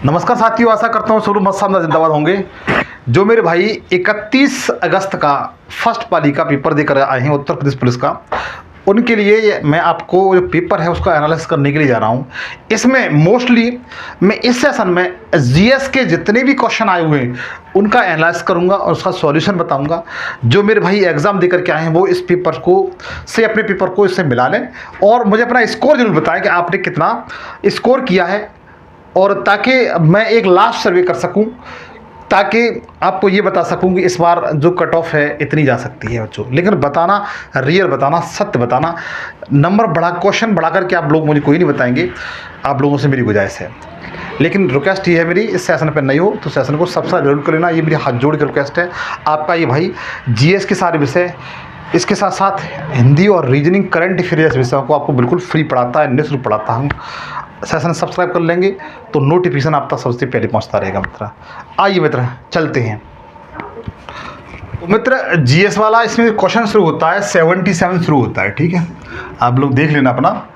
नमस्कार साथियों, आशा करता हूँ शुरू मत सामना जिंदाबाद होंगे। जो मेरे भाई 31 अगस्त का फर्स्ट पाली का पेपर देकर आए हैं उत्तर प्रदेश पुलिस का, उनके लिए मैं आपको जो पेपर है उसका एनालिसिस करने के लिए जा रहा हूँ। इसमें मोस्टली मैं इस सेशन में जीएस के जितने भी क्वेश्चन आए हुए हैं उनका एनालिसिस करूँगा और उसका सॉल्यूशन बताऊँगा। जो मेरे भाई एग्ज़ाम देकर के आए हैं वो इस पेपर को से अपने पेपर को इससे मिला लें और मुझे अपना स्कोर जरूर बताएं कि आपने कितना स्कोर किया है, और ताकि मैं एक लास्ट सर्वे कर सकूं, ताकि आपको ये बता सकूं कि इस बार जो कट ऑफ है इतनी जा सकती है बच्चों। लेकिन बताना, रियल बताना, सत्य बताना, नंबर बढ़ा, क्वेश्चन बढ़ा करके आप लोग मुझे कोई नहीं बताएंगे। आप लोगों से मेरी गुजारिश है, लेकिन रिक्वेस्ट ये है मेरी, इस सेशन पर नहीं हो तो सेशन को सब्सक्राइब जरूर कर लेना। ये मेरी हाथ जोड़ के रिक्वेस्ट है। आपका ये भाई जीएस के सारे विषय, इसके साथ साथ हिंदी और रीजनिंग, करंट अफेयर्स विषयों को आपको बिल्कुल फ्री पढ़ाता है, निःशुल्क पढ़ाता हूँ। सेशन सब्सक्राइब कर लेंगे तो नोटिफिकेशन आप तक सबसे पहले पहुंचता रहेगा मित्र। आइए मित्र चलते हैं। तो मित्र जीएस वाला इसमें क्वेश्चन शुरू होता है 77 शुरू होता है, ठीक है। आप लोग देख लेना अपना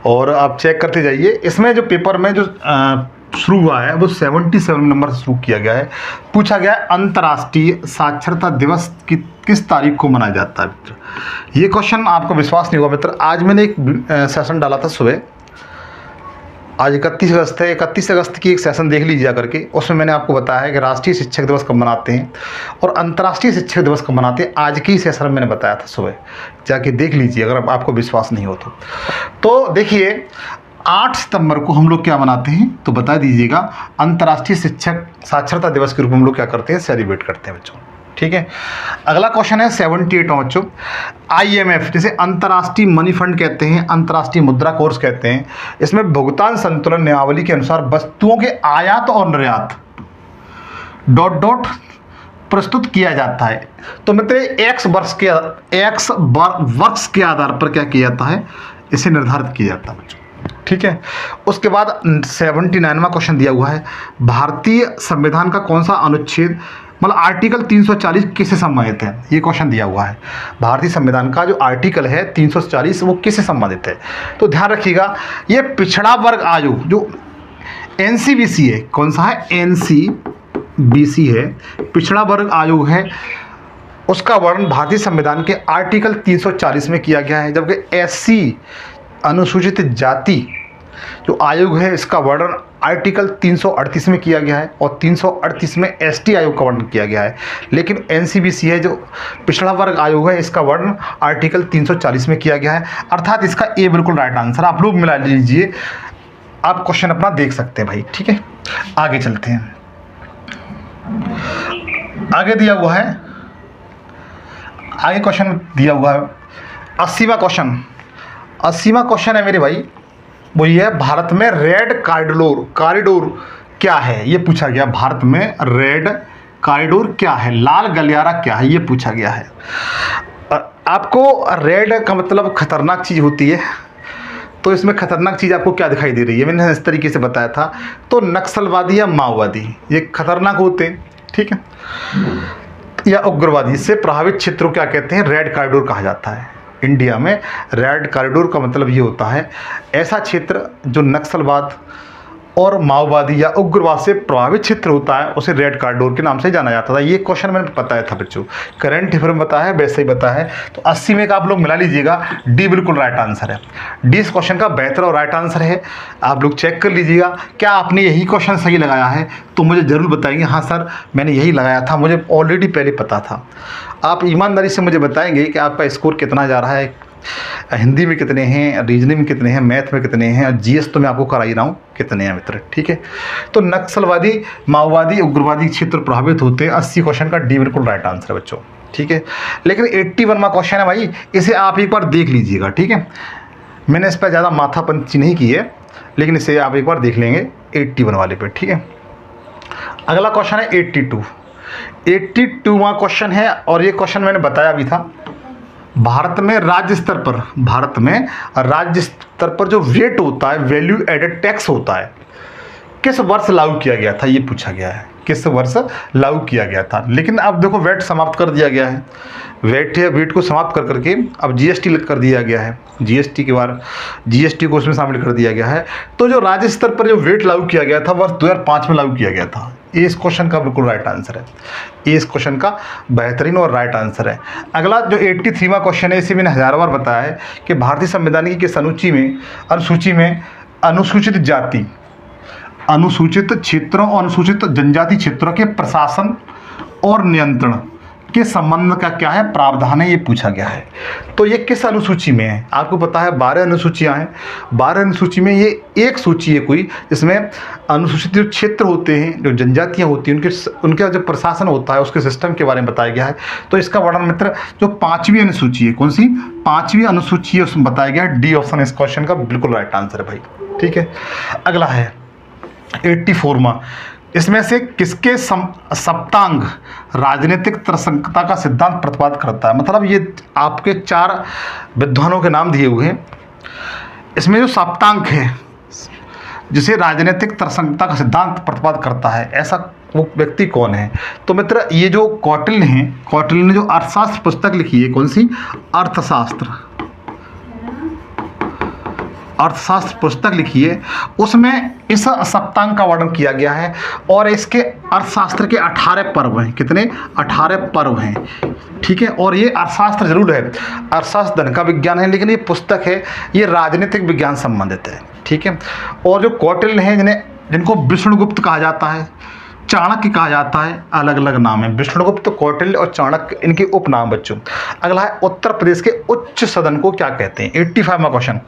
और आप चेक करते जाइए। इसमें जो पेपर में जो शुरू हुआ है वो 77 नंबर से शुरू किया गया है। पूछा गया है अंतर्राष्ट्रीय साक्षरता दिवस की किस तारीख को मनाया जाता है मित्र। ये क्वेश्चन आपको विश्वास नहीं हुआ मित्र, आज मैंने एक सेशन डाला था सुबह, आज 31 अगस्त है। 31 अगस्त की एक सेशन देख लीजिए करके, उसमें मैंने आपको बताया है कि राष्ट्रीय शिक्षक दिवस कब मनाते हैं और अंतर्राष्ट्रीय शिक्षक दिवस कब मनाते हैं। आज की सेशन में मैंने बताया था सुबह, जाके देख लीजिए अगर आपको विश्वास नहीं हो तो देखिए 8 सितंबर को हम लोग क्या मनाते हैं तो बता दीजिएगा। अंतर्राष्ट्रीय शिक्षक साक्षरता दिवस के रूप में हम लोग क्या करते हैं, सेलिब्रेट करते हैं बच्चों, ठीक है। अगला क्वेश्चन है 78 बच्चों। IMF जिसे अंतर्राष्ट्रीय मनी फंड कहते हैं, अंतर्राष्ट्रीय मुद्रा कोष कहते हैं, इसमें भुगतान संतुलन नियमावली के अनुसार वस्तुओं के आयात और निर्यात ... प्रस्तुत किया जाता है। तो मित्र एक्स वर्ष के आधार पर क्या किया जाता है, इसे निर्धारित किया जाता है बच्चों, ठीक है। उसके बाद 79वां क्वेश्चन दिया हुआ है, भारतीय संविधान का कौन सा अनुच्छेद मतलब आर्टिकल 340 किससे संबंधित है। ये क्वेश्चन दिया हुआ है, भारतीय संविधान का जो आर्टिकल है 340 वो किससे संबंधित है। तो ध्यान रखिएगा, ये पिछड़ा वर्ग आयोग जो NCBC है, कौन सा है, NCBC है, पिछड़ा वर्ग आयोग है, उसका वर्णन भारतीय संविधान के आर्टिकल 340 में किया गया है। जबकि SC अनुसूचित जाति जो आयोग है इसका वर्णन आर्टिकल 338 में किया गया है और 338 में ST आयोग का वर्णन किया गया है। लेकिन NCBC है जो पिछड़ा वर्ग आयोग है, इसका वर्णन आर्टिकल 340 में किया गया है। अर्थात इसका ए बिल्कुल राइट आंसर। आप लोग मिला लीजिए, आप क्वेश्चन अपना देख सकते हैं भाई, ठीक है। आगे चलते हैं। आगे दिया हुआ है, आगे क्वेश्चन दिया हुआ है 80वां क्वेश्चन। 80वां क्वेश्चन है मेरे भाई, वो ये है, भारत में रेड कॉरिडोर क्या है। ये पूछा गया, भारत में रेड कॉरिडोर क्या है, लाल गलियारा क्या है, ये पूछा गया है। आपको रेड का मतलब खतरनाक चीज़ होती है, तो इसमें खतरनाक चीज़ आपको क्या दिखाई दे रही है, मैंने इस तरीके से बताया था। तो नक्सलवादी या माओवादी ये खतरनाक होते हैं, ठीक है, या उग्रवादी से प्रभावित क्षेत्रों क्या कहते हैं, रेड कॉरिडोर कहा जाता है। इंडिया में रेड कॉरिडोर का मतलब ये होता है ऐसा क्षेत्र जो नक्सलवाद और माओवादी या उग्रवाद से प्रभावित क्षेत्र होता है, उसे रेड कॉरिडोर के नाम से जाना जाता था। ये क्वेश्चन मैंने बताया था बच्चों, करंट अफेयर में बताया है, वैसे ही बताया है। तो 80 में का आप लोग मिला लीजिएगा, डी बिल्कुल राइट आंसर है। डी इस क्वेश्चन का बेहतर और राइट आंसर है। आप लोग चेक कर लीजिएगा, क्या आपने यही क्वेश्चन सही लगाया है तो मुझे ज़रूर बताएंगे, हाँ सर मैंने यही लगाया था, मुझे ऑलरेडी पहले पता था। आप ईमानदारी से मुझे बताएंगे कि आपका स्कोर कितना जा रहा है, हिंदी में कितने हैं, रीजनिंग में कितने हैं, मैथ में कितने हैं, और जीएस तो मैं आपको करा ही रहा हूँ कितने हैं मित्र, ठीक है। तो नक्सलवादी, माओवादी, उग्रवादी क्षेत्र प्रभावित होते हैं। 80 क्वेश्चन का डी बिल्कुल राइट आंसर है बच्चों, ठीक है। लेकिन 81वां क्वेश्चन है भाई, इसे आप एक बार देख लीजिएगा, ठीक है। मैंने इस पर ज़्यादा माथापंची नहीं की है, लेकिन इसे आप एक बार देख लेंगे 81 वाले पे, ठीक है। अगला क्वेश्चन है 82वां क्वेश्चन है, और ये क्वेश्चन मैंने बताया भी था। भारत में राज्य स्तर पर जो वेट होता है, वैल्यू एडेड टैक्स होता है, किस वर्ष लागू किया गया था, ये पूछा गया है। किस वर्ष लागू किया गया था। लेकिन अब देखो वैट समाप्त कर दिया गया है, वैट को समाप्त कर करके अब जीएसटी कर दिया गया है, जीएसटी के बाद जीएसटी को उसमें शामिल कर दिया गया है। तो जो राज्य स्तर पर जो वैट लागू किया गया था वर्ष 2005 में लागू किया गया था। ये इस क्वेश्चन का बिल्कुल राइट आंसर है, ये इस क्वेश्चन का बेहतरीन और राइट आंसर है। अगला जो 83वां क्वेश्चन है, इसे मैंने 1000 बार बताया है कि भारतीय संविधान की किस अनुसूची में अनुसूचित जाति, अनुसूचित क्षेत्रों और अनुसूचित जनजाति क्षेत्रों के प्रशासन और नियंत्रण के संबंध का क्या है प्रावधान है, ये पूछा गया है। तो ये किस अनुसूची में है? आपको पता है 12 अनुसूचियां हैं, 12 अनुसूची में ये एक सूची है कोई, जिसमें अनुसूचित जो क्षेत्र होते हैं, जो जनजातियां होती हैं, उनका जो प्रशासन होता है उसके सिस्टम के बारे में बताया गया है। तो इसका वर्णन मित्र जो 5वीं अनुसूची है, कौन सी 5वीं अनुसूची है, उसमें बताया गया है। डी ऑप्शन इस क्वेश्चन का बिल्कुल राइट आंसर है भाई। ठीक है, अगला है 84वां, इसमें से किसके सप्तांग राजनीतिक तर्कसंगतता का सिद्धांत प्रतिपादित करता है? मतलब ये आपके 4 विद्वानों के नाम दिए हुए हैं, इसमें जो सप्तांग है जिसे राजनीतिक तर्कसंगतता का सिद्धांत प्रतिपादित करता है, ऐसा वो व्यक्ति कौन है? तो मित्र ये जो कौटिल्य हैं, कौटिल्य ने जो अर्थशास्त्र पुस्तक लिखी है, कौन सी अर्थशास्त्र पुस्तक लिखी है, उसमें इस सप्तांग का वर्णन किया गया है। और इसके अर्थशास्त्र के 18 पर्व हैं। कितने? 18 पर्व हैं। ठीक है, और ये अर्थशास्त्र जरूर है, अर्थशास्त्र धन का विज्ञान है, लेकिन ये पुस्तक है, ये राजनीतिक विज्ञान संबंधित है। ठीक है, और जो कौटिल्य हैं जिनको विष्णुगुप्त कहा जाता है, चाणक्य कहा जाता है, अलग अलग नाम है, विष्णुगुप्त, कौटिल्य और चाणक्य इनके उपनाम बच्चों। अगला है उत्तर प्रदेश के उच्च सदन को क्या कहते हैं? 85वां क्वेश्चन,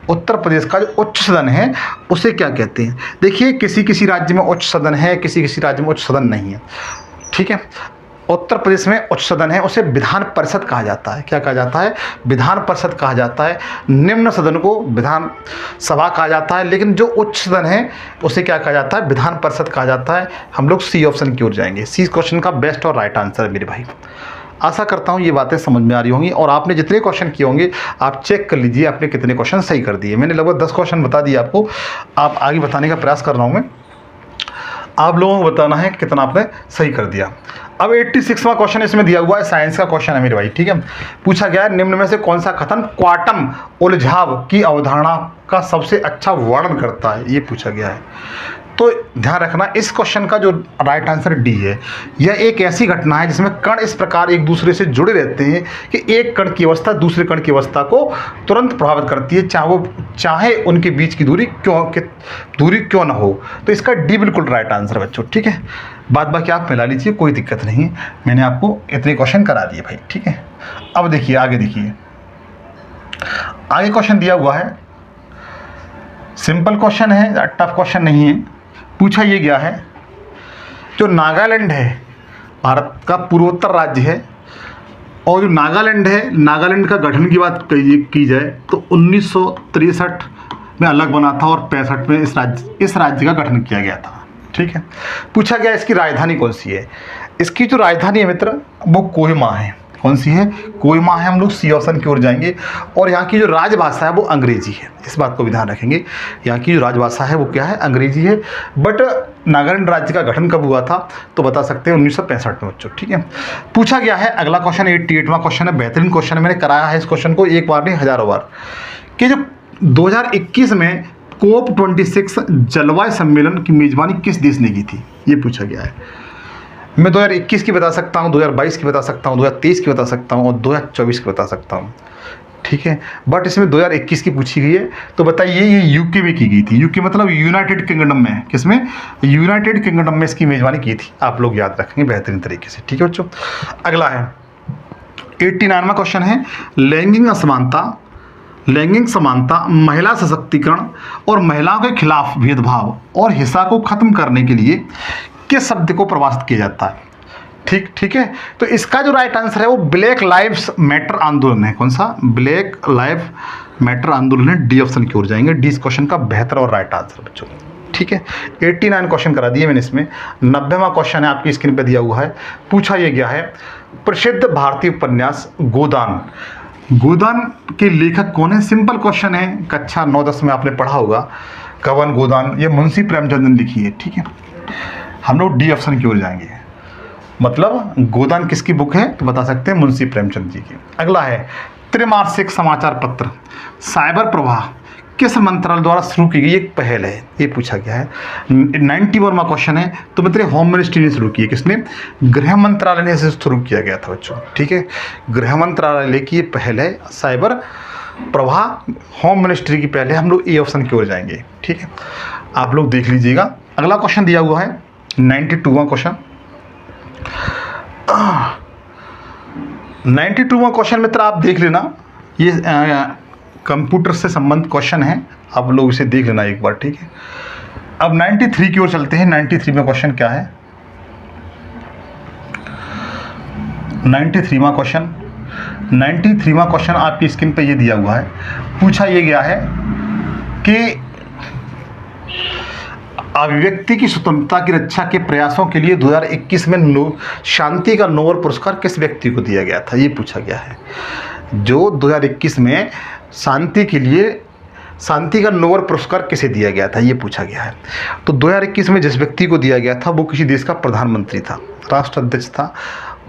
उत्तर प्रदेश का जो उच्च सदन है उसे क्या कहते हैं? देखिए किसी किसी राज्य में उच्च सदन है, किसी किसी राज्य में उच्च सदन नहीं है। ठीक है, उत्तर प्रदेश में उच्च सदन है, उसे विधान परिषद कहा जाता है। क्या कहा जाता है? विधान परिषद कहा जाता है। निम्न सदन को विधान सभा कहा जाता है, लेकिन जो उच्च सदन है उसे क्या कहा जाता है? विधान परिषद कहा जाता है। हम लोग सी ऑप्शन की ओर जाएंगे। सी क्वेश्चन का बेस्ट और राइट आंसर है मेरे भाई। आशा करता हूँ ये बातें समझ में आ रही होंगी, और आपने जितने क्वेश्चन किए होंगे आप चेक कर लीजिए आपने कितने क्वेश्चन सही कर दिए। मैंने लगभग 10 क्वेश्चन बता दिए आपको, आप आगे बताने का प्रयास कर रहा हूँ मैं, आप लोगों को बताना है कितना आपने सही कर दिया। अब 86वां क्वेश्चन इसमें दिया हुआ है, साइंस का क्वेश्चन है मेरे भाई। ठीक है, पूछा गया है निम्न में से कौन सा कथन क्वांटम उलझाव की अवधारणा का सबसे अच्छा वर्णन करता है? ये पूछा गया है। तो ध्यान रखना, इस क्वेश्चन का जो राइट आंसर डी है। यह एक ऐसी घटना है जिसमें कण इस प्रकार एक दूसरे से जुड़े रहते हैं कि एक कण की अवस्था दूसरे कण की अवस्था को तुरंत प्रभावित करती है, चाहे उनके बीच की दूरी क्यों ना हो। तो इसका डी बिल्कुल राइट आंसर बच्चों। ठीक है, बात बाकी आप मिला लीजिए, कोई दिक्कत नहीं, मैंने आपको इतने क्वेश्चन करा दिए भाई। ठीक है, अब देखिए आगे, देखिए आगे क्वेश्चन दिया हुआ है, सिंपल क्वेश्चन है, टफ क्वेश्चन नहीं है। पूछा ये गया है जो नागालैंड है भारत का पूर्वोत्तर राज्य है, और जो नागालैंड है, नागालैंड का गठन की बात की जाए तो 1963 में अलग बना था और 65 में इस राज्य का गठन किया गया था। ठीक है, पूछा गया इसकी राजधानी कौन सी है? इसकी जो राजधानी है मित्र वो कोहिमा है। कौन सी है? कोहिमा है। हम लोग सी ऑप्शन की ओर जाएंगे। और यहाँ की जो राजभाषा है वो अंग्रेजी है, इस बात को भी ध्यान रखेंगे। यहाँ की जो राजभाषा है वो क्या है? अंग्रेजी है। बट नागालैंड राज्य का गठन कब हुआ था? तो बता सकते हैं 1965 में बच्चों। ठीक है, पूछा गया है अगला क्वेश्चन 88वां क्वेश्चन है, बेहतरीन क्वेश्चन है, मैंने कराया है इस क्वेश्चन को एक बार नहीं हजारों बार, कि जो 2021 में COP26 जलवायु सम्मेलन की मेजबानी किस देश ने की थी? ये पूछा गया है। मैं 2021 की बता सकता हूँ, 2022 की बता सकता हूँ, 2023 की बता सकता हूँ और 2024 की बता सकता हूँ। ठीक है, बट इसमें 2021 की पूछी गई है। तो बताइए ये यूके में की गई थी। यूके मतलब यूनाइटेड किंगडम में। किसमें? यूनाइटेड किंगडम में इसकी मेजबानी की थी। आप लोग याद रखेंगे बेहतरीन तरीके से। ठीक है बच्चों, अगला है 89वां क्वेश्चन है, लैंगिक समानता, महिला सशक्तिकरण और महिलाओं के खिलाफ भेदभाव और हिंसा को खत्म करने के लिए किस शब्द को परिभाषित किया जाता है? ठीक है, तो इसका जो राइट आंसर है वो ब्लैक लाइव्स मैटर आंदोलन है। कौन सा? ब्लैक लाइव मैटर आंदोलन है। डी ऑप्शन की ओर जाएंगे। डी इस क्वेश्चन का बेहतर और राइट आंसर बच्चों। ठीक है, 89 क्वेश्चन करा दिए मैंने इसमें। 90वां क्वेश्चन है आपकी स्क्रीन पे दिया हुआ है। पूछा यह गया है प्रसिद्ध भारतीय उपन्यास गोदान के लेखक कौन है? सिंपल क्वेश्चन है, कक्षा 9-10 में आपने पढ़ा होगा। कवन गोदान, ये मुंशी प्रेमचंद ने लिखी है। ठीक है, हम लोग डी ऑप्शन की ओर जाएंगे। मतलब गोदान किसकी बुक है तो बता सकते हैं मुंशी प्रेमचंद जी की। अगला है त्रैमासिक समाचार पत्र साइबर प्रवाह किस मंत्रालय द्वारा शुरू की गई एक पहल है, ये पूछा गया है। 91वां क्वेश्चन है। तो मतलब होम मिनिस्ट्री ने शुरू की है, किसने? गृह मंत्रालय ने इसे शुरू किया गया था बच्चों, ठीक है। गृह मंत्रालय की ये पहल है साइबर प्रवाह, होम मिनिस्ट्री की पहल है। हम लोग ए ऑप्शन की ओर जाएंगे, ठीक है। आप लोग देख लीजिएगा। अगला क्वेश्चन दिया हुआ है 92वां क्वेश्चन। 92वां क्वेश्चन मित्र आप देख लेना, ये कंप्यूटर से संबंधित क्वेश्चन है, आप लोग इसे देख लेना एक बार, ठीक है। अब 93 की ओर चलते हैं। 93 में क्वेश्चन क्या है? 93वां क्वेश्चन। 93वां क्वेश्चन आपकी स्क्रीन पे ये दिया हुआ है। पूछा ये गया है कि अभिव्यक्ति की स्वतंत्रता की रक्षा के प्रयासों के लिए 2021 में शांति का नोबेल पुरस्कार किस व्यक्ति को दिया गया था, ये पूछा गया है। जो 2021 में शांति के लिए शांति का नोबेल पुरस्कार किसे दिया गया था, ये पूछा गया है। तो 2021 में जिस व्यक्ति को दिया गया था वो किसी देश का प्रधानमंत्री था, राष्ट्राध्यक्ष था।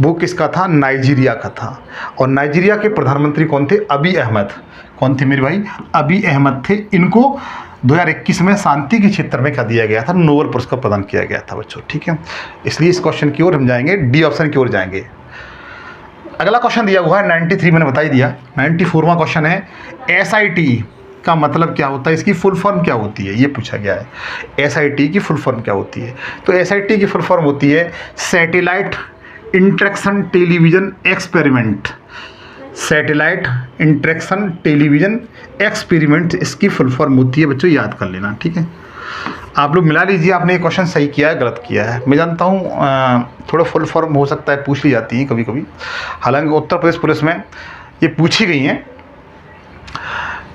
वो किसका था? नाइजीरिया का था। और नाइजीरिया के प्रधानमंत्री कौन थे? अबी अहमद। कौन थे मेरे भाई? अबी अहमद थे। इनको 2021 में शांति के क्षेत्र में क्या दिया गया था? नोबेल पुरस्कार प्रदान किया गया था बच्चों, ठीक है। इसलिए इस क्वेश्चन की ओर हम जाएंगे, डी ऑप्शन की ओर जाएंगे। अगला क्वेश्चन दिया हुआ है 93 मैंने बता ही दिया। 94वां क्वेश्चन है SIT का मतलब क्या होता है, इसकी फुल फॉर्म क्या होती है, ये पूछा गया है। SIT की फुल फॉर्म क्या होती है? तो SIT की फुल फॉर्म होती है satellite interaction television experiment. Satellite interaction television experiment इसकी फुल फॉर्म होती है बच्चों, याद कर लेना, ठीक है। आप लोग मिला लीजिए, आपने ये क्वेश्चन सही किया है गलत किया है। मैं जानता हूँ थोड़ा फुल फॉर्म हो सकता है पूछ ली जाती है कभी कभी, हालांकि उत्तर प्रदेश पुलिस में ये पूछी गई हैं।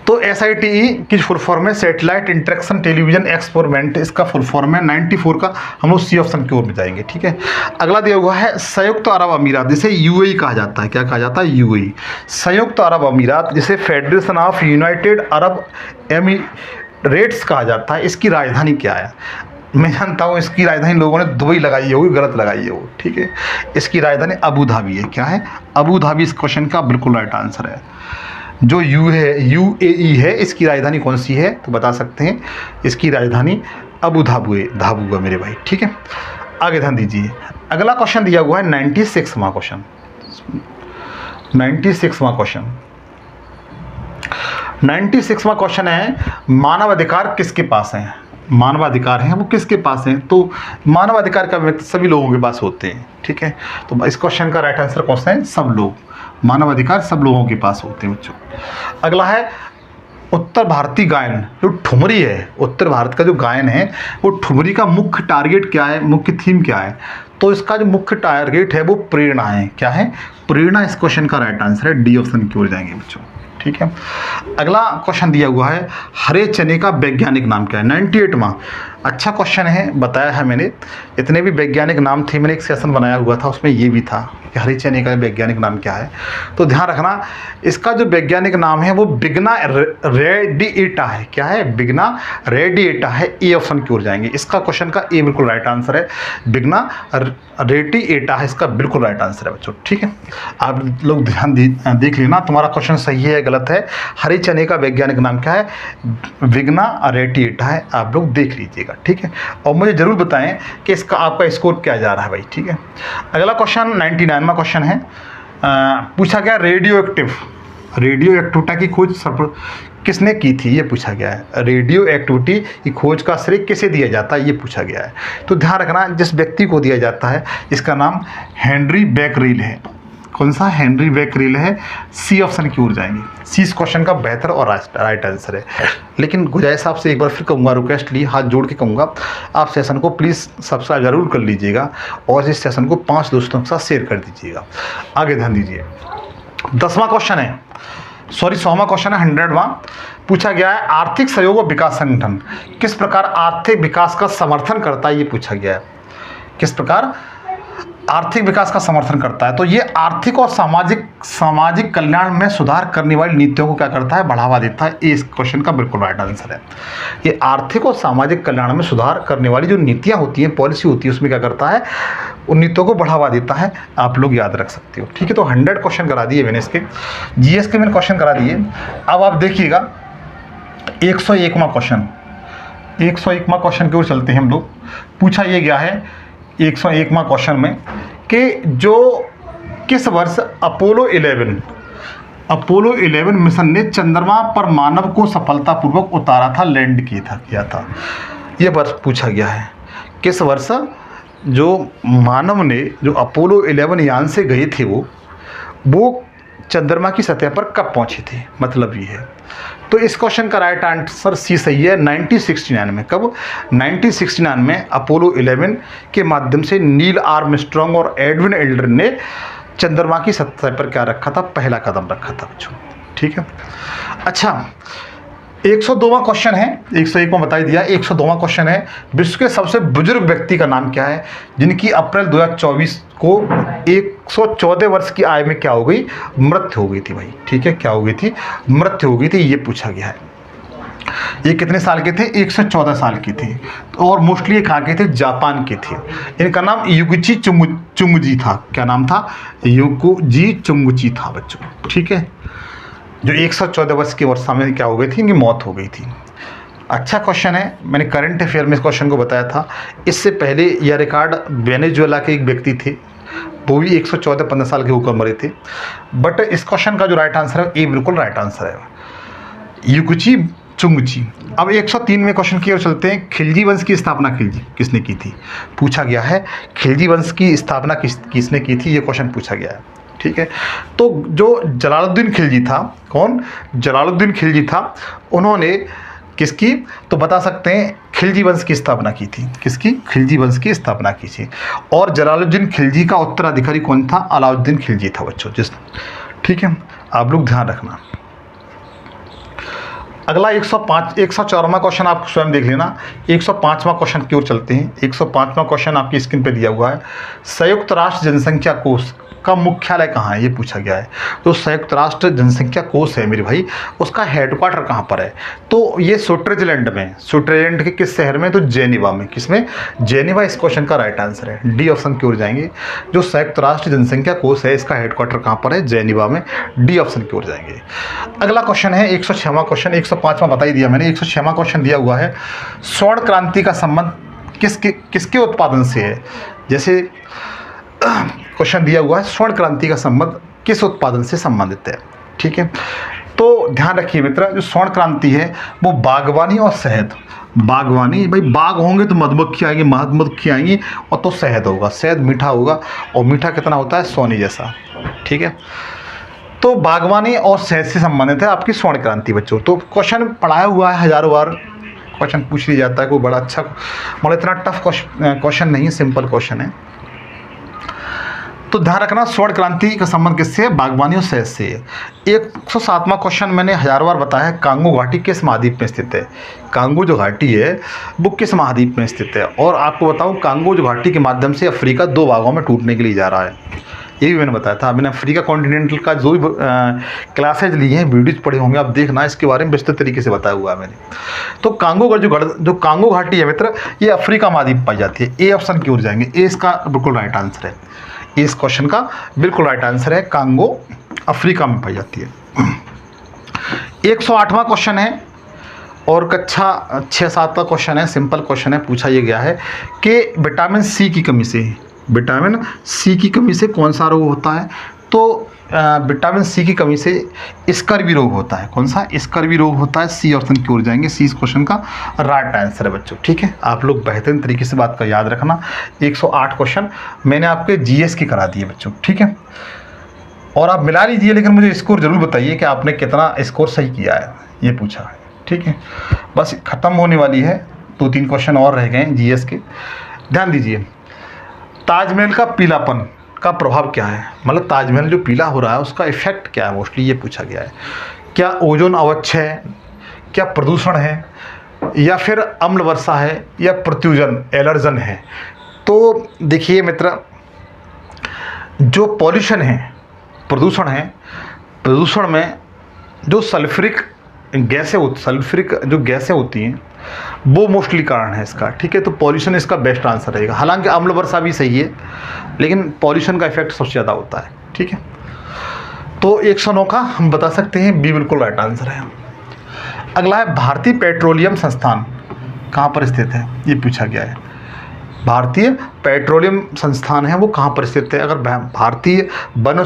तो SIT की फुल फॉर्म है सैटेलाइट इंटरेक्शन टेलीविज़न एक्सपेरिमेंट, इसका फुल फॉर्म है। 94 का हम लोग सी ऑप्शन की ओर में जाएंगे, ठीक है। अगला दिया हुआ है संयुक्त अरब अमीरात, जिसे UAE कहा जाता है। क्या कहा जाता है? UAE, संयुक्त अरब अमीरात, जिसे federation of United Arab Emirates कहा जाता है। इसकी राजधानी क्या है? मैं जानता हूँ इसकी राजधानी लोगों ने दुबई लगाई होगी, गलत लगाई है वो, ठीक है। इसकी राजधानी अबू धाबी है। क्या है? अबू धाबी इस क्वेश्चन का बिल्कुल राइट आंसर है। जो UAE है, इसकी राजधानी कौन सी है तो बता सकते हैं, इसकी राजधानी अबू धाबू है मेरे भाई, ठीक है। आगे ध्यान दीजिए। अगला क्वेश्चन दिया हुआ है 96वां क्वेश्चन। 96वां क्वेश्चन 96वां क्वेश्चन है मानवाधिकार किसके पास हैं? मानवाधिकार हैं वो किसके पास हैं? तो मानवाधिकार का सभी लोगों के पास होते हैं, ठीक है। तो इस क्वेश्चन का राइट आंसर कौन सा है? सब लोग। मानवाधिकार सब लोगों के पास होते हैं बच्चों। अगला है उत्तर भारतीय गायन, जो ठुमरी है, उत्तर भारत का जो गायन है वो ठुमरी का मुख्य टारगेट क्या है, मुख्य थीम क्या है? तो इसका जो मुख्य टारगेट है वो प्रेरणा है। क्या है? प्रेरणा इस क्वेश्चन का राइट आंसर है। डी ऑप्शन की ओर जाएंगे बच्चों, ठीक है। अगला क्वेश्चन दिया हुआ है हरे चने का वैज्ञानिक नाम क्या है? 98वां। अच्छा क्वेश्चन है, बताया है मैंने। इतने भी वैज्ञानिक नाम थे, मैंने एक सेशन बनाया हुआ था, उसमें ये भी था कि हरे चने का वैज्ञानिक नाम क्या है। तो ध्यान रखना, इसका जो वैज्ञानिक नाम है वो बिग्ना रेडिएटा है। क्या है? बिग्ना रेडिएटा है। ए ऑप्शन की ओर जाएंगे। इसका क्वेश्चन का ए बिल्कुल राइट आंसर है। बिग्ना रेडिएटा है इसका बिल्कुल राइट आंसर है बच्चों, ठीक है। आप लोग ध्यान देख लेना, तुम्हारा क्वेश्चन सही है गलत है। हरे चने का वैज्ञानिक नाम क्या है? बिग्ना रेडिएटा है। आप लोग देख लीजिएगा, ठीक है। और मुझे जरूर बताएं कि इसका आपका स्कोर क्या जा रहा है भाई, ठीक है। अगला क्वेश्चन 99वां क्वेश्चन है। पूछा गया रेडियो एक्टिविटी की खोज किसने की थी, ये पूछा गया है। रेडियो एक्टिविटी की खोज का श्रेय किसे दिया जाता है, ये पूछा गया है। तो ध्यान रखना, जिस व्यक्ति को दिया जाता है इसका नाम हेनरी बेकरेल है। कौन सा? हेनरी बेकरेल है। सी ऑप्शन की ओर जाएंगे। सी इस क्वेश्चन का बेहतर और राइट आंसर है। लेकिन गुजारिश आपसे एक बार फिर कहूँगा, रिक्वेस्ट ली हाथ जोड़ के कहूँगा, आप सेशन को प्लीज़ सब्सक्राइब जरूर कर लीजिएगा और इस सेशन को 5 दोस्तों के साथ शेयर कर दीजिएगा। आगे ध्यान दीजिए। 100वां क्वेश्चन है, 100वां क्वेश्चन है 100वां। पूछा गया है आर्थिक सहयोग और विकास संगठन किस प्रकार आर्थिक विकास का समर्थन करता है, ये पूछा गया है। किस प्रकार आर्थिक विकास का समर्थन करता है। तो ये आर्थिक और सामाजिक कल्याण में सुधार करने वाली नीतियों को क्या करता है, बढ़ावा देता है। इस क्वेश्चन का बिल्कुल राइट आंसर है। ये आर्थिक और सामाजिक कल्याण में सुधार करने वाली जो नीतियाँ होती हैं, पॉलिसी होती है, उसमें क्या करता है, उन नीतियों को बढ़ावा देता है। आप लोग याद रख सकते हो। ठीक है, तो 100 क्वेश्चन करा दिए मैंने इसके, जीएस के मैंने क्वेश्चन करा दिए। अब आप देखिएगा 101वां क्वेश्चन, 101वां क्वेश्चन की ओर चलते हैं हम लोग। पूछा ये गया है 101वां क्वेश्चन में कि जो किस वर्ष अपोलो 11 मिशन ने चंद्रमा पर मानव को सफलतापूर्वक उतारा था, लैंड किया था। ये वर्ष पूछा गया है। किस वर्ष जो मानव ने, जो अपोलो 11 यान से गए थे, वो चंद्रमा की सतह पर कब पहुंचे थे, मतलब ये है। तो इस क्वेश्चन का राइट आंसर सी सही है। 1969 में। कब? 1969 में अपोलो 11 के माध्यम से नील आर्मस्ट्रॉन्ग और एडविन एल्ड्रिन ने चंद्रमा की सतह पर क्या रखा था, पहला कदम रखा था बच्चों। ठीक है, अच्छा 102वां क्वेश्चन है, 101 में बता ही दिया। 102वां क्वेश्चन है, विश्व के सबसे बुजुर्ग व्यक्ति का नाम क्या है, जिनकी अप्रैल 2024 को 114 वर्ष की आयु में क्या हो गई, मृत्यु हो गई थी भाई। ठीक है, क्या हो गई थी, मृत्यु हो गई थी। ये पूछा गया है। ये कितने साल के थे, 114 साल की थी। और मोस्टली ये कहाँ के थे, जापान के थे। इनका नाम युगुची चुंगजी था। क्या नाम था, युगुची चुंगजी था बच्चों। ठीक है, जो 114 वर्ष की अवस्था में क्या हो गई थी, इनकी मौत हो गई थी। अच्छा क्वेश्चन है, मैंने करंट अफेयर में इस क्वेश्चन को बताया था। इससे पहले यह रिकॉर्ड वेनेजुएला के एक व्यक्ति थे, वो भी 114-15 साल के होकर मरे थे। बट इस क्वेश्चन का जो राइट आंसर है, ये बिल्कुल राइट आंसर है, युगुची चुंगजी। अब 103वें क्वेश्चन की ओर चलते हैं। खिलजी वंश की स्थापना किसने की थी, पूछा गया है। खिलजी वंश की स्थापना किसने की थी, ये क्वेश्चन पूछा गया है। ठीक है, तो जो जलालुद्दीन खिलजी था, कौन, जलालुद्दीन खिलजी था, उन्होंने किसकी, तो बता सकते हैं, खिलजी वंश की स्थापना की थी। किसकी, खिलजी वंश की स्थापना की थी। और जलालुद्दीन खिलजी का उत्तराधिकारी कौन था, अलाउद्दीन खिलजी था बच्चों। ठीक है, आप लोग ध्यान रखना। अगला 104वां क्वेश्चन आप स्वयं देख लेना। 105वां क्वेश्चन की ओर चलते हैं। 105वां क्वेश्चन आपकी स्क्रीन पे दिया हुआ है। संयुक्त राष्ट्र जनसंख्या कोष का मुख्यालय कहाँ है, ये पूछा गया है। तो संयुक्त राष्ट्र जनसंख्या कोष है मेरे भाई, उसका हेडक्वार्टर कहाँ पर है, तो ये स्विट्जरलैंड में। स्विट्जरलैंड के किस शहर में, तो जेनीवा में। किसमें, जेनीवा। इस क्वेश्चन का राइट आंसर है, डी ऑप्शन की ओर जाएंगे। जो संयुक्त राष्ट्र जनसंख्या कोष है, इसका हेडक्वार्टर कहाँ पर है, जेनीवा में। डी ऑप्शन की ओर जाएंगे। अगला क्वेश्चन है 106वां क्वेश्चन। 105वां बता ही दिया मैंने। 106वां क्वेश्चन दिया हुआ है, स्वर्ण क्रांति का संबंध किसके उत्पादन से है। जैसे क्वेश्चन दिया हुआ है, स्वर्ण क्रांति का संबंध किस उत्पादन से संबंधित है। ठीक है, तो ध्यान रखिए मित्र, जो स्वर्ण क्रांति है वो बागवानी और शहद। बागवानी, भाई बाग होंगे तो मधुमक्खी आएंगी, मधुमक्खी आएंगी और तो शहद होगा। शहद मीठा होगा, और मीठा कितना होता है, सोने जैसा। ठीक है, तो बागवानी और शहद से संबंधित है आपकी स्वर्ण क्रांति बच्चों। तो क्वेश्चन पढ़ाया हुआ है, हजारों बार क्वेश्चन पूछ लिया जाता है। कोई बड़ा अच्छा, मतलब इतना टफ क्वेश्चन नहीं है, सिंपल क्वेश्चन है। तो ध्यान रखना, स्वर्ण क्रांति का संबंध किससे है, बागवानी और शहद से है। 107वां क्वेश्चन मैंने हजारों बार बताया है, कांगो घाटी किस महाद्वीप में स्थित है। कांगो जो घाटी है वो किस महाद्वीप में स्थित है। और आपको बताऊं, कांगो जो घाटी के माध्यम से अफ्रीका 2 भागों में टूटने के लिए जा रहा है। ये भी मैंने बताया था। मैंने अफ्रीका कॉन्टिनेंटल का जो भी क्लासेज लिए हैं, वीडियोज पढ़े होंगे, आप देखना, इसके बारे में विस्तृत तरीके से बताया हुआ है मैंने। तो कांगो जो कांगो घाटी है मित्र, ये अफ्रीका महाद्वीप पाई जाती है। ए ऑप्शन की ओर जाएंगे, ए इसका बिल्कुल राइट आंसर है। इस क्वेश्चन का बिल्कुल राइट आंसर है, कांगो अफ्रीका में पाई जाती है। 108वां क्वेश्चन है और कक्षा 6-7 का क्वेश्चन है, सिंपल क्वेश्चन है। पूछा ये गया है कि विटामिन सी की कमी से कौन सा रोग होता है। तो विटामिन सी की कमी से स्कर्वी रोग होता है। कौन सा, स्कर्वी रोग होता है। सी ऑप्शन की ओर जाएंगे, सी इस क्वेश्चन का राइट आंसर है बच्चों। ठीक है, आप लोग बेहतरीन तरीके से बात का याद रखना। 108 क्वेश्चन मैंने आपके जीएस की करा दिए बच्चों। ठीक है, और आप मिला लीजिए, लेकिन मुझे स्कोर जरूर बताइए कि आपने कितना स्कोर सही किया है, ये पूछा है। ठीक है, बस ख़त्म होने वाली है, 2-3 क्वेश्चन और रह गए हैं जीएस के। ध्यान दीजिए, ताजमहल का पीलापन का प्रभाव क्या है, मतलब ताजमहल जो पीला हो रहा है उसका इफेक्ट क्या है, मोस्टली ये पूछा गया है। क्या ओजोन अवक्षय है, क्या प्रदूषण है, या फिर अम्ल वर्षा है, या प्रत्युजन एलर्जन है। तो देखिए मित्र, जो पॉल्यूशन है, प्रदूषण है, प्रदूषण में जो सल्फ्यूरिक जो गैसें होती हैं वो मोस्टली कारण है इसका, ठीक है। तो पॉल्यूशन इसका बेस्ट आंसर रहेगा। हालांकि अम्ल वर्षा भी सही है, लेकिन पॉल्यूशन का इफेक्ट सबसे ज़्यादा होता है, ठीक है। तो 109 का हम बता सकते हैं बी बिल्कुल राइट आंसर है। अगला है भारतीय पेट्रोलियम संस्थान कहाँ पर स्थित है, ये पूछा गया है। भारतीय पेट्रोलियम संस्थान है वो कहाँ पर स्थित है। अगर भारतीय वन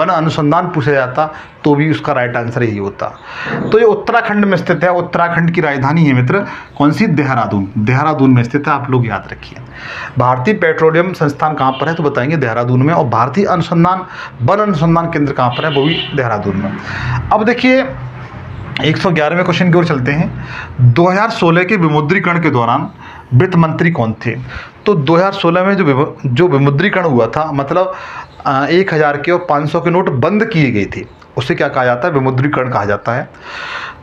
अनुसंधान पूछा जाता तो भी उसका राइट आंसर यही होता। तो ये उत्तराखंड में स्थित है। उत्तराखंड की राजधानी है मित्र कौन सी, देहरादून। देहरादून में स्थित है, आप लोग याद रखिए। भारतीय पेट्रोलियम संस्थान कहाँ पर है तो बताएंगे देहरादून में। और भारतीय वन अनुसंधान केंद्र कहाँ पर है, वो भी देहरादून में। अब देखिए 111वें क्वेश्चन की ओर चलते हैं। 2016 के विमुद्रीकरण के दौरान वित्त मंत्री कौन थे। तो 2016 में जो विमुद्रीकरण हुआ था, मतलब 1000 के और 500 के नोट बंद किए गए थे, उसे क्या कहा जाता है, विमुद्रीकरण कहा जाता है।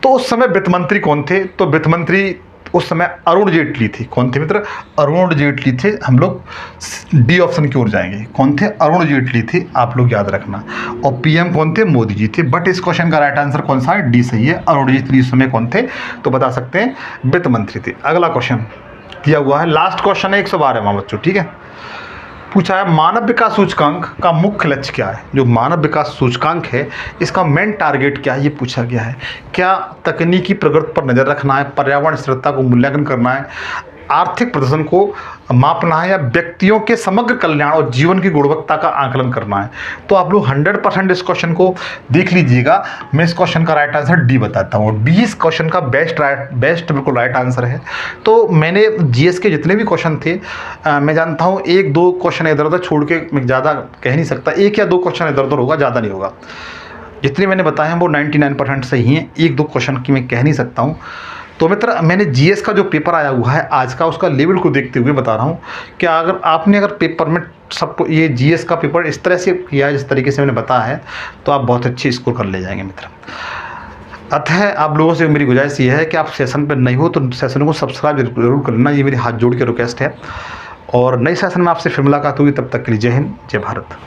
तो उस समय वित्त मंत्री कौन थे, तो वित्त मंत्री उस समय अरुण जेटली थे। कौन थे मित्र, अरुण जेटली थे। हम लोग डी ऑप्शन की ओर जाएंगे। कौन थे, अरुण जेटली थे, आप लोग याद रखना। और पीएम कौन थे, मोदी जी थे। बट इस क्वेश्चन का राइट आंसर कौन सा है, डी सही है। अरुण जेटली इस समय कौन थे, तो बता सकते हैं वित्त मंत्री थे। अगला क्वेश्चन दिया हुआ है, लास्ट क्वेश्चन है 112वां बच्चों, ठीक है। पूछा है मानव विकास सूचकांक का मुख्य लक्ष्य क्या है। जो मानव विकास सूचकांक है इसका मेन टारगेट क्या है, ये पूछा गया है। क्या तकनीकी प्रगति पर नज़र रखना है, पर्यावरण स्थिरता को मूल्यांकन करना है, आर्थिक प्रदर्शन को मापना है, या व्यक्तियों के समग्र कल्याण और जीवन की गुणवत्ता का आकलन करना है। तो आप लोग 100% इस क्वेश्चन को देख लीजिएगा। मैं इस क्वेश्चन का राइट आंसर डी बताता हूँ। डी इस क्वेश्चन का बेस्ट बिल्कुल राइट आंसर है। तो मैंने जीएस के जितने भी क्वेश्चन थे मैं जानता हूँ 1-2 क्वेश्चन इधर उधर छोड़ के मैं ज़्यादा कह नहीं सकता। 1 या 2 क्वेश्चन इधर उधर होगा, ज़्यादा नहीं होगा। जितने मैंने बताए हैं वो 99% सही हैं। 1-2 क्वेश्चन की मैं कह नहीं सकता हूँ। तो मित्र मैंने जीएस का जो पेपर आया हुआ है आज का, उसका लेवल को देखते हुए बता रहा हूँ कि अगर पेपर में सबको ये जीएस का पेपर इस तरह से किया है जिस तरीके से मैंने बताया है, तो आप बहुत अच्छे स्कोर कर ले जाएंगे मित्र। अतः आप लोगों से मेरी गुजारिश ये है कि आप सेशन पर नहीं हो तो सेशन को सब्सक्राइब जरूर कर लेना, ये मेरी हाथ जोड़ के रिक्वेस्ट है। और नए सेशन में आपसे फिर मुलाकात होगी, तब तक के लिए जय हिंद, जय भारत।